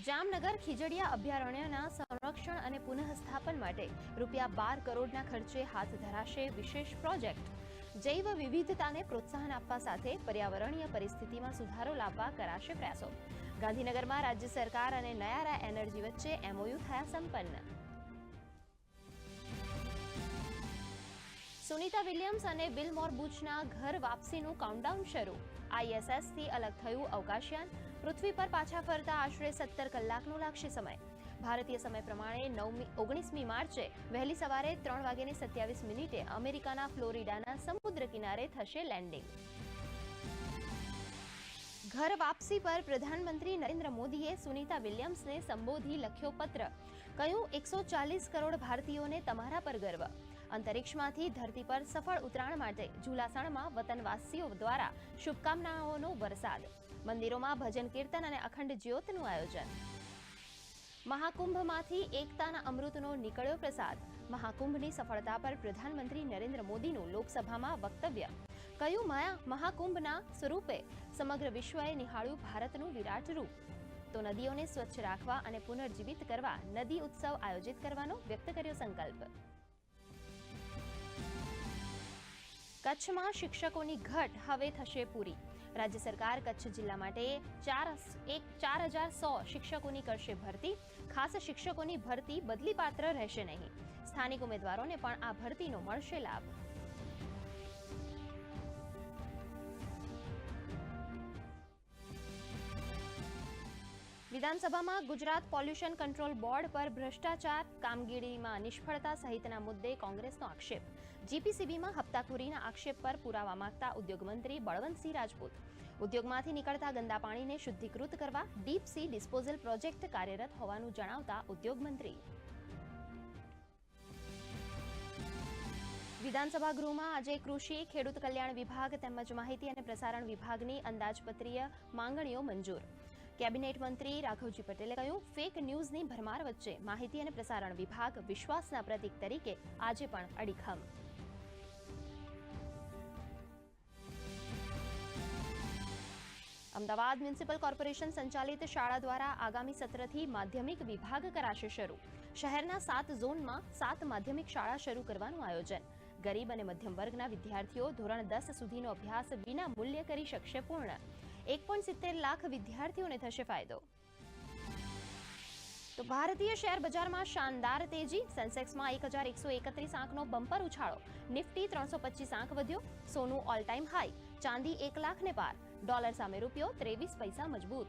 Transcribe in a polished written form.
જામનગર ખીજડીયા અભયારણ્યના સંરક્ષણ અને પુનઃસ્થાપન માટે ₹12 કરોડના ખર્ચે હાથ ધરાશે વિશેષ પ્રોજેક્ટ. જૈવ વિવિધતાને પ્રોત્સાહન આપવા સાથે પર્યાવરણીય પરિસ્થિતિમાં સુધારો લાવવા કરાશે પ્રયાસો. ગાંધીનગરમાં રાજ્ય સરકાર અને નયારા એનર્જી વચ્ચે MOU થયા સંપન્ન. સુનીતા વિલિયમ્સ અને બિલમોર બુચના ઘર વાપસીનું કાઉન્ટડાઉન શરૂ. ISSથી અલગ થયું અવકાશયાન. પૃથ્વી પર પાછા ફરતા આશરે 17 કલાકનો લાગશે સમય. ભારતીય સમય પ્રમાણે 19મી માર્ચે વહેલી સવારે 3:27 અમેરિકાના ફ્લોરિડાના સમુદ્ર કિનારે થશે લેન્ડિંગ. ઘર વાપસી પર પ્રધાનમંત્રી નરેન્દ્ર મોદીએ સુનીતા વિલિયમ્સને સંબોધી લખ્યો પત્ર. કહ્યું 140 કરોડ ભારતીયોને તમારા પર ગર્વ. અંતરિક્ષમાંથી ધરતી પર સફળ ઉતરાણ માટે ઝુલાસણમાં વતનવાસીઓ દ્વારા શુભકામનાઓનો વરસાદ. મંદિરોમાં ભજન કીર્તન અને અખંડ જ્યોતનું આયોજન. મહાકુંભમાંથી એકતાના અમૃતનો નીકળ્યો પ્રસાદ. મહાકુંભની સફળતા પર પ્રધાનમંત્રી નરેન્દ્ર મોદીનું લોકસભામાં વક્તવ્ય. કહ્યું મહાકુંભના સ્વરૂપે સમગ્ર વિશ્વએ નિહાળ્યું ભારતનું વિરાટ રૂપ. તો નદીઓને સ્વચ્છ રાખવા અને પુનર્જીવિત કરવા નદી ઉત્સવ આયોજિત કરવાનો વ્યક્ત કર્યો સંકલ્પ. કચ્છમાં શિક્ષકોની ઘટ હવે થશે પૂરી. રાજ્ય સરકાર કચ્છ જિલ્લા માટે 4100 શિક્ષકોની કરશે ભરતી. ખાસ શિક્ષકોની ભરતી બદલીપાત્ર રહેશે નહીં. સ્થાનિક ઉમેદવારોને પણ આ ભરતીનો મળશે લાભ. વિધાનસભામાં ગુજરાત પોલ્યુશન કંટ્રોલ બોર્ડ પર ભ્રષ્ટાચાર, કામગીરીમાં નિષ્ફળતા સહિતના મુદ્દે કોંગ્રેસનો આક્ષેપ. GPCBમાં હપ્તાખોરીના આક્ષેપ પર પુરાવા માંગતા ઉદ્યોગમંત્રી બળવંતસિંહ રાજપૂત. ઉદ્યોગમાંથી નીકળતા ગંદા પાણીને શુદ્ધિકૃત કરવા ડીપ સી ડિસ્પોઝલ પ્રોજેક્ટ કાર્યરત હોવાનું જણાવતા ઉદ્યોગમંત્રી. વિધાનસભા ગૃહમાં આજે કૃષિ, ખેડૂત કલ્યાણ વિભાગ તેમજ માહિતી અને પ્રસારણ વિભાગની અંદાજપત્રીય માંગણીઓ મંજૂર. કેબિનેટ મંત્રી રાઘવજી પટેલે કહ્યું, ફેક ન્યૂઝની ભરમાર વચ્ચે માહિતી અને પ્રસારણ વિભાગ વિશ્વાસના પ્રતીક તરીકે આજે પણ અડીખમ. અમદાવાદ મ્યુનિસિપલ કોર્પોરેશન સંચાલિત શાળા દ્વારા આગામી સત્રથી માધ્યમિક વિભાગ કરાશે શરૂ. શહેરના 7 ઝોનમાં 7 માધ્યમિક શાળા શરૂ કરવાનું આયોજન. ગરીબ અને મધ્યમ વર્ગના વિદ્યાર્થીઓ ધોરણ 10 સુધીનો અભ્યાસ વિના મૂલ્યે કરી શકશે પૂર્ણ. 1.70 લાખ વિદ્યાર્થીઓને થશે ફાયદો. તો ભારતીય શેર બજારમાં શાનદાર તેજી. સેન્સેક્સમાં 1131 આંકનો બમ્પર ઉછાળો. નિફ્ટી 325 આંક વધ્યો. સોનું ઓલ ટાઈમ હાઈ. ચાંદી 1 લાખને પાર. ડોલર સામે રૂપિયો 23 પૈસા મજબૂત.